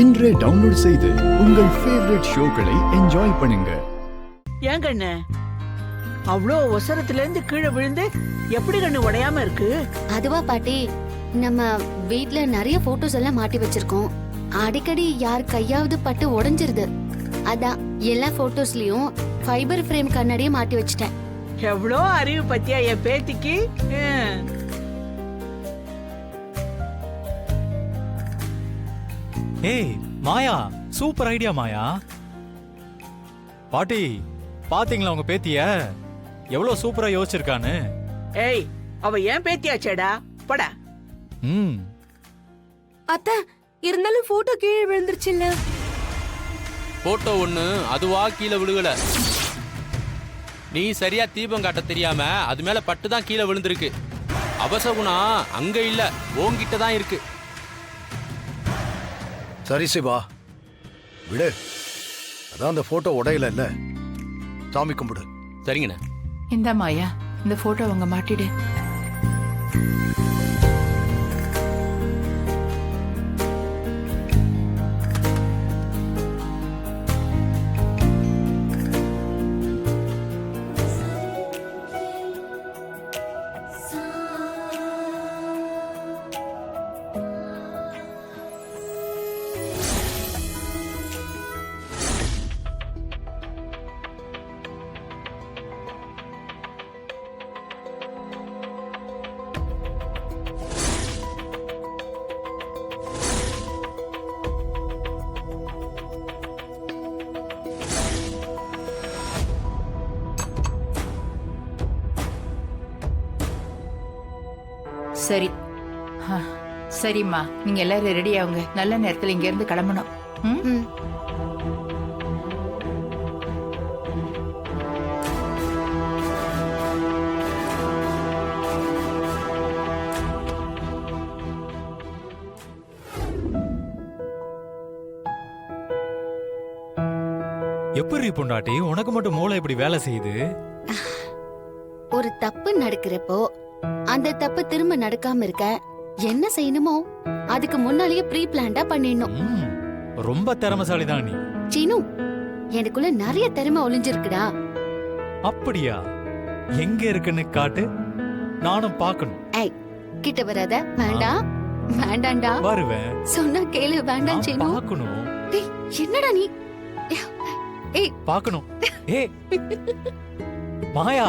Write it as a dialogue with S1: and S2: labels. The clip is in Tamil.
S1: இன்றே டவுன்லோட் செய்து உங்கள் ஃபேவரட் ஷோக்களை என்ஜாய் பண்ணுங்க.
S2: ஏன் கண்ணு அவ்வளோ ஒசரத்துல இருந்து கீழே விழுந்து எப்படி கண்ணு உடையாம இருக்கு?
S3: அதுவா பாட்டி, நம்ம வீட்ல நிறைய போட்டோஸ் எல்லாம் மாட்டி வச்சிருக்கோம். அடிக்கடி யார் கையாவது பட்டு உடைஞ்சிருது. அதான் எல்லா போட்டோஸ்லயும் ஃபைபர் ஃப்ரேம் கண்ணாடியே மாட்டி வச்சிட்டேன்.
S2: எவ்வளோ அறிவு பத்தியா என் பேத்திக்கு.
S4: ஏய் மாயா, சூப்பர் ஐடியா மாயா. பாட்டி பாத்தீங்களா உங்க பேத்திய எவ்வளவு சூப்பரா யோசிச்சிருக்கான்னு?
S2: ஏய் அவ ஏன் பேத்தியாச்சேடா, படா.
S5: அத்த இருந்தாலும் போட்டோ கீழே விழுந்துருச்சுல்ல.
S6: போட்டோ ஒண்ணு அதுவா கீழே விழுகல. நீ சரியா தீபம் காட்ட தெரியாம அது மேல பட்டுதான் கீழே விழுந்திருக்கு. அபசகுணா அங்க இல்ல, உன்கிட்ட தான் இருக்கு.
S7: சரி சிவா விடு, அதான் அந்த போட்டோ உடையல இல்ல, சாமி கும்பிடு.
S6: சரிங்கண்ணா.
S8: இந்த மாயா, இந்த போட்டோ அவங்க மாட்டிடு. சரி சரிம்மா, நீங்க எல்லாரும் ரெடி ஆகுங்க. நல்ல நேரத்துல இங்க இருந்து கிளம்பணும்.
S4: எப்படி பொண்டாட்டி உனக்கு மட்டும் மூளை இப்படி வேலை செய்யுது?
S3: ஒரு தப்பு நடக்கிறப்போ அந்த தப்பு திரும்ப நடக்காம இருக்க என்ன செய்யணுமோ அதுக்கு முன்னாலேயே ப்ரீ பிளான்டா பண்ணிடணும்.
S4: ரொம்ப திறமைசாலி தான் நீ.
S3: சீனு, எனக்குள்ள நிறைய திறமை ஒளிஞ்சிருக்குடா.
S4: அப்படியா? எங்க இருக்குன்னு காட்டு, நானும் பார்க்கணும்.
S3: ஏய் கிட்ட வராத. வேண்டாம் வேண்டாம்டா.
S4: வருவேன்.
S3: சொன்னா கேளு. வேண்டாம் சீனு.
S4: பார்க்கணும்.
S3: டேய் என்னடா நீ? ஏய்
S4: பார்க்கணும். ஏய் மாயா,